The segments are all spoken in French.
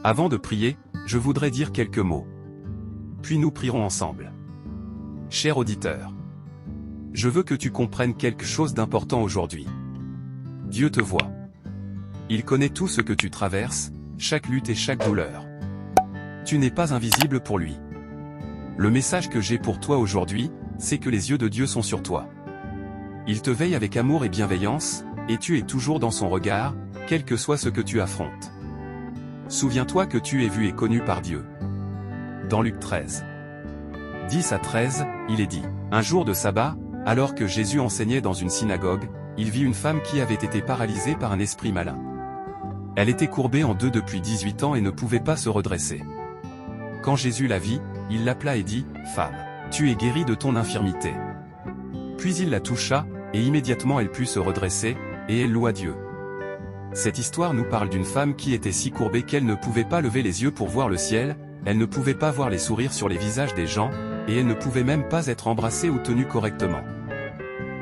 Avant de prier, je voudrais dire quelques mots. Puis nous prierons ensemble. Cher auditeur, je veux que tu comprennes quelque chose d'important aujourd'hui. Dieu te voit. Il connaît tout ce que tu traverses, chaque lutte et chaque douleur. Tu n'es pas invisible pour lui. Le message que j'ai pour toi aujourd'hui, c'est que les yeux de Dieu sont sur toi. Il te veille avec amour et bienveillance, et tu es toujours dans son regard, quel que soit ce que tu affrontes. Souviens-toi que tu es vu et connu par Dieu. Dans Luc 13, 10 à 13, il est dit, un jour de sabbat, alors que Jésus enseignait dans une synagogue, il vit une femme qui avait été paralysée par un esprit malin. Elle était courbée en deux depuis 18 ans et ne pouvait pas se redresser. Quand Jésus la vit, il l'appela et dit, « Femme, tu es guérie de ton infirmité. » Puis il la toucha, et immédiatement elle put se redresser, et elle loua Dieu. Cette histoire nous parle d'une femme qui était si courbée qu'elle ne pouvait pas lever les yeux pour voir le ciel, elle ne pouvait pas voir les sourires sur les visages des gens, et elle ne pouvait même pas être embrassée ou tenue correctement.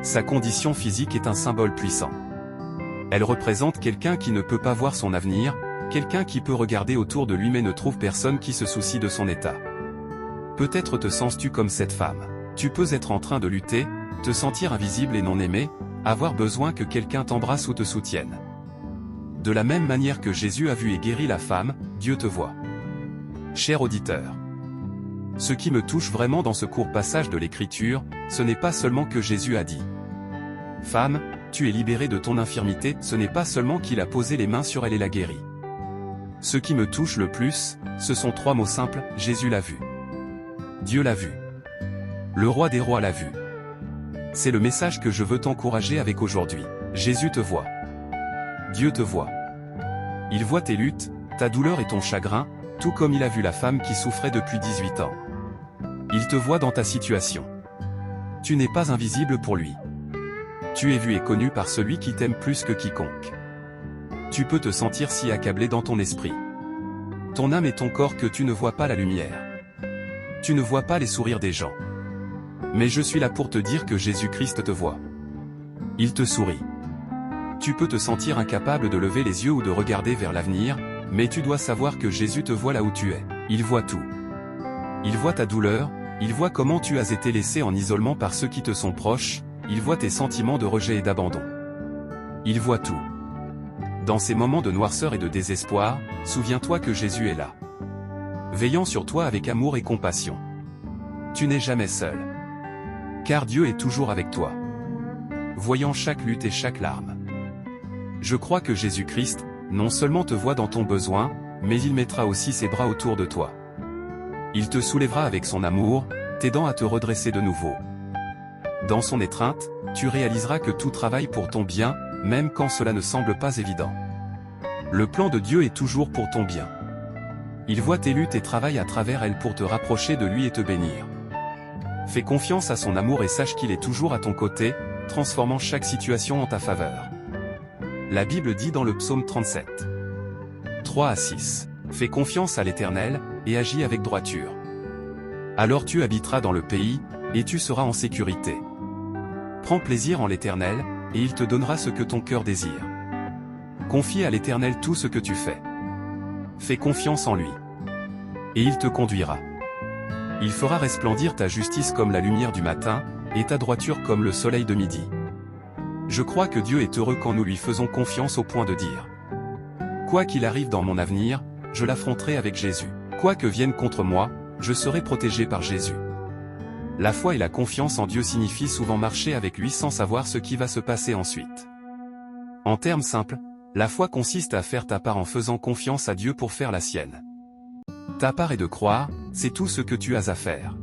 Sa condition physique est un symbole puissant. Elle représente quelqu'un qui ne peut pas voir son avenir, quelqu'un qui peut regarder autour de lui mais ne trouve personne qui se soucie de son état. Peut-être te sens-tu comme cette femme. Tu peux être en train de lutter, te sentir invisible et non aimé, avoir besoin que quelqu'un t'embrasse ou te soutienne. De la même manière que Jésus a vu et guéri la femme, Dieu te voit. Cher auditeur, ce qui me touche vraiment dans ce court passage de l'Écriture, ce n'est pas seulement que Jésus a dit « Femme, tu es libérée de ton infirmité », ce n'est pas seulement qu'il a posé les mains sur elle et l'a guérie. Ce qui me touche le plus, ce sont trois mots simples, Jésus l'a vu. Dieu l'a vu. Le roi des rois l'a vu. C'est le message que je veux t'encourager avec aujourd'hui. Jésus te voit. Dieu te voit. Il voit tes luttes, ta douleur et ton chagrin, tout comme il a vu la femme qui souffrait depuis 18 ans. Il te voit dans ta situation. Tu n'es pas invisible pour lui. Tu es vu et connu par celui qui t'aime plus que quiconque. Tu peux te sentir si accablé dans ton esprit. Ton âme et ton corps que tu ne vois pas la lumière. Tu ne vois pas les sourires des gens. Mais je suis là pour te dire que Jésus-Christ te voit. Il te sourit. Tu peux te sentir incapable de lever les yeux ou de regarder vers l'avenir, mais tu dois savoir que Jésus te voit là où tu es. Il voit tout. Il voit ta douleur, il voit comment tu as été laissé en isolement par ceux qui te sont proches, il voit tes sentiments de rejet et d'abandon. Il voit tout. Dans ces moments de noirceur et de désespoir, souviens-toi que Jésus est là. Veillant sur toi avec amour et compassion. Tu n'es jamais seul. Car Dieu est toujours avec toi. Voyant chaque lutte et chaque larme. Je crois que Jésus-Christ, non seulement te voit dans ton besoin, mais il mettra aussi ses bras autour de toi. Il te soulèvera avec son amour, t'aidant à te redresser de nouveau. Dans son étreinte, tu réaliseras que tout travaille pour ton bien, même quand cela ne semble pas évident. Le plan de Dieu est toujours pour ton bien. Il voit tes luttes et travaille à travers elles pour te rapprocher de lui et te bénir. Fais confiance à son amour et sache qu'il est toujours à ton côté, transformant chaque situation en ta faveur. La Bible dit dans le psaume 37, 3 à 6, « Fais confiance à l'Éternel, et agis avec droiture. Alors tu habiteras dans le pays, et tu seras en sécurité. Prends plaisir en l'Éternel, et il te donnera ce que ton cœur désire. Confie à l'Éternel tout ce que tu fais. Fais confiance en lui. Et il te conduira. Il fera resplendir ta justice comme la lumière du matin, et ta droiture comme le soleil de midi. » Je crois que Dieu est heureux quand nous lui faisons confiance au point de dire « Quoi qu'il arrive dans mon avenir, je l'affronterai avec Jésus. Quoi que vienne contre moi, je serai protégé par Jésus. » La foi et la confiance en Dieu signifient souvent marcher avec lui sans savoir ce qui va se passer ensuite. En termes simples, la foi consiste à faire ta part en faisant confiance à Dieu pour faire la sienne. Ta part est de croire, c'est tout ce que tu as à faire.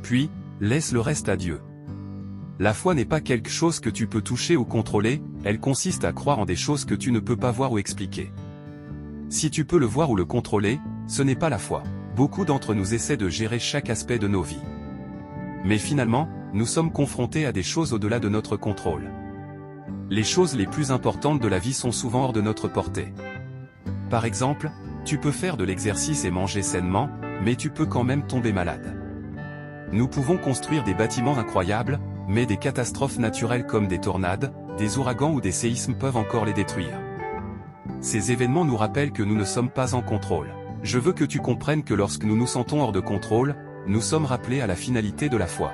Puis, laisse le reste à Dieu. La foi n'est pas quelque chose que tu peux toucher ou contrôler, elle consiste à croire en des choses que tu ne peux pas voir ou expliquer. Si tu peux le voir ou le contrôler, ce n'est pas la foi. Beaucoup d'entre nous essaient de gérer chaque aspect de nos vies. Mais finalement, nous sommes confrontés à des choses au-delà de notre contrôle. Les choses les plus importantes de la vie sont souvent hors de notre portée. Par exemple, tu peux faire de l'exercice et manger sainement, mais tu peux quand même tomber malade. Nous pouvons construire des bâtiments incroyables, mais des catastrophes naturelles comme des tornades, des ouragans ou des séismes peuvent encore les détruire. Ces événements nous rappellent que nous ne sommes pas en contrôle. Je veux que tu comprennes que lorsque nous nous sentons hors de contrôle, nous sommes rappelés à la finalité de la foi.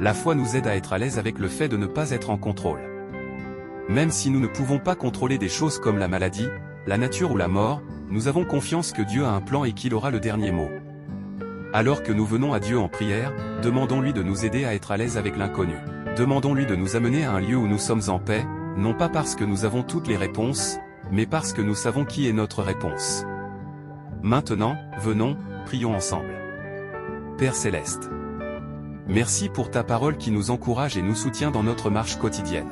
La foi nous aide à être à l'aise avec le fait de ne pas être en contrôle. Même si nous ne pouvons pas contrôler des choses comme la maladie, la nature ou la mort, nous avons confiance que Dieu a un plan et qu'il aura le dernier mot. Alors que nous venons à Dieu en prière, demandons-lui de nous aider à être à l'aise avec l'inconnu. Demandons-lui de nous amener à un lieu où nous sommes en paix, non pas parce que nous avons toutes les réponses, mais parce que nous savons qui est notre réponse. Maintenant, venons, prions ensemble. Père Céleste, merci pour ta parole qui nous encourage et nous soutient dans notre marche quotidienne.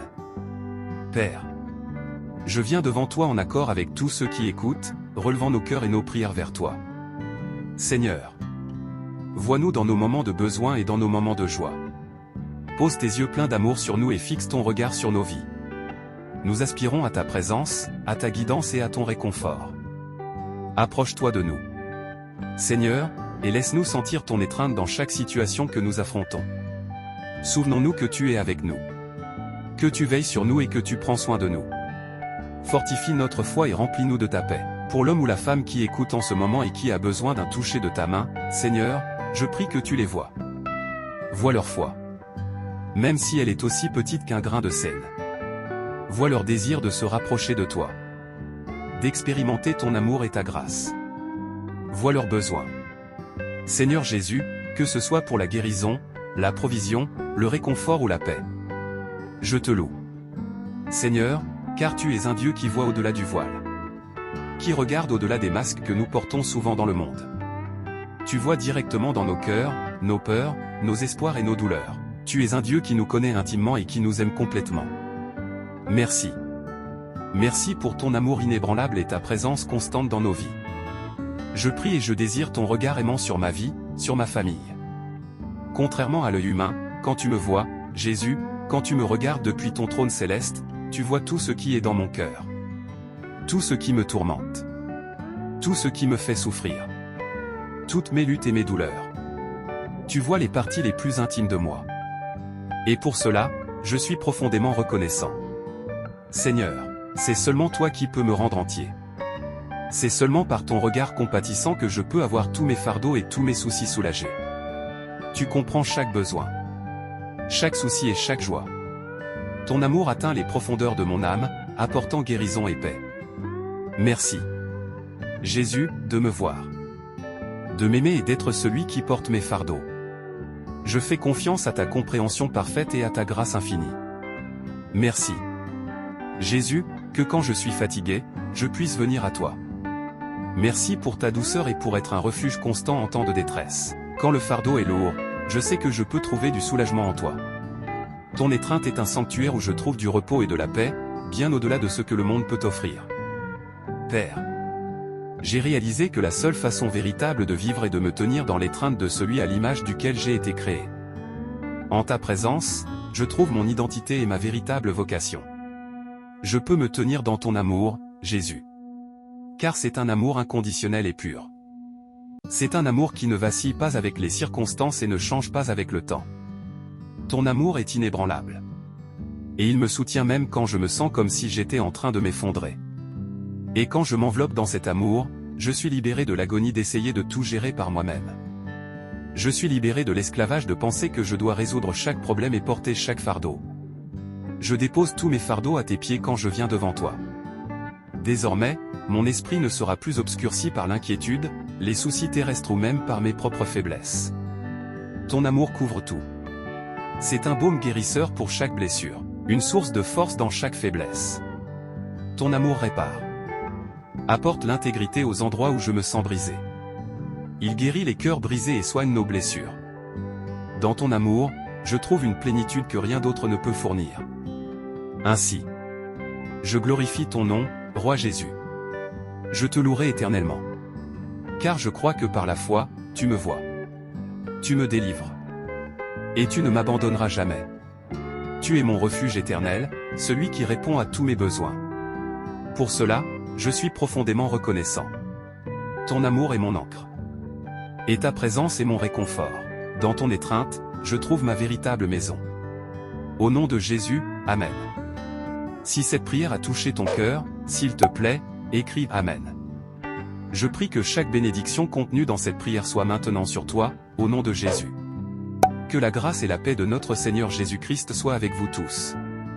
Père, je viens devant toi en accord avec tous ceux qui écoutent, relevant nos cœurs et nos prières vers toi. Seigneur, vois-nous dans nos moments de besoin et dans nos moments de joie. Pose tes yeux pleins d'amour sur nous et fixe ton regard sur nos vies. Nous aspirons à ta présence, à ta guidance et à ton réconfort. Approche-toi de nous, Seigneur, et laisse-nous sentir ton étreinte dans chaque situation que nous affrontons. Souvenons-nous que tu es avec nous, que tu veilles sur nous et que tu prends soin de nous. Fortifie notre foi et remplis-nous de ta paix. Pour l'homme ou la femme qui écoute en ce moment et qui a besoin d'un toucher de ta main, Seigneur, je prie que tu les vois. Vois leur foi, même si elle est aussi petite qu'un grain de sel. Vois leur désir de se rapprocher de toi, d'expérimenter ton amour et ta grâce. Vois leurs besoins. Seigneur Jésus, que ce soit pour la guérison, la provision, le réconfort ou la paix. Je te loue. Seigneur, car tu es un Dieu qui voit au-delà du voile, qui regarde au-delà des masques que nous portons souvent dans le monde. Tu vois directement dans nos cœurs, nos peurs, nos espoirs et nos douleurs. Tu es un Dieu qui nous connaît intimement et qui nous aime complètement. Merci. Merci pour ton amour inébranlable et ta présence constante dans nos vies. Je prie et je désire ton regard aimant sur ma vie, sur ma famille. Contrairement à l'œil humain, quand tu me vois, Jésus, quand tu me regardes depuis ton trône céleste, tu vois tout ce qui est dans mon cœur. Tout ce qui me tourmente. Tout ce qui me fait souffrir. Toutes mes luttes et mes douleurs. Tu vois les parties les plus intimes de moi. Et pour cela, je suis profondément reconnaissant. Seigneur, c'est seulement toi qui peux me rendre entier. C'est seulement par ton regard compatissant que je peux avoir tous mes fardeaux et tous mes soucis soulagés. Tu comprends chaque besoin, chaque souci et chaque joie. Ton amour atteint les profondeurs de mon âme, apportant guérison et paix. Merci, Jésus, de me voir, de m'aimer et d'être celui qui porte mes fardeaux. Je fais confiance à ta compréhension parfaite et à ta grâce infinie. Merci, Jésus, que quand je suis fatigué, je puisse venir à toi. Merci pour ta douceur et pour être un refuge constant en temps de détresse. Quand le fardeau est lourd, je sais que je peux trouver du soulagement en toi. Ton étreinte est un sanctuaire où je trouve du repos et de la paix, bien au-delà de ce que le monde peut offrir. Père, j'ai réalisé que la seule façon véritable de vivre est de me tenir dans l'étreinte de celui à l'image duquel j'ai été créé. En ta présence, je trouve mon identité et ma véritable vocation. Je peux me tenir dans ton amour, Jésus. Car c'est un amour inconditionnel et pur. C'est un amour qui ne vacille pas avec les circonstances et ne change pas avec le temps. Ton amour est inébranlable. Et il me soutient même quand je me sens comme si j'étais en train de m'effondrer. Et quand je m'enveloppe dans cet amour, je suis libéré de l'agonie d'essayer de tout gérer par moi-même. Je suis libéré de l'esclavage de penser que je dois résoudre chaque problème et porter chaque fardeau. Je dépose tous mes fardeaux à tes pieds quand je viens devant toi. Désormais, mon esprit ne sera plus obscurci par l'inquiétude, les soucis terrestres ou même par mes propres faiblesses. Ton amour couvre tout. C'est un baume guérisseur pour chaque blessure, une source de force dans chaque faiblesse. Ton amour répare. Apporte l'intégrité aux endroits où je me sens brisé. Il guérit les cœurs brisés et soigne nos blessures. Dans ton amour, je trouve une plénitude que rien d'autre ne peut fournir. Ainsi, je glorifie ton nom, Roi Jésus. Je te louerai éternellement. Car je crois que par la foi, tu me vois. Tu me délivres. Et tu ne m'abandonneras jamais. Tu es mon refuge éternel, celui qui répond à tous mes besoins. Pour cela, je suis profondément reconnaissant. Ton amour est mon ancre. Et ta présence est mon réconfort. Dans ton étreinte, je trouve ma véritable maison. Au nom de Jésus, Amen. Si cette prière a touché ton cœur, S'il te plaît, écris Amen. Je prie que chaque bénédiction contenue dans cette prière soit maintenant sur toi, au nom de Jésus. Que la grâce et la paix de notre Seigneur Jésus-Christ soient avec vous tous.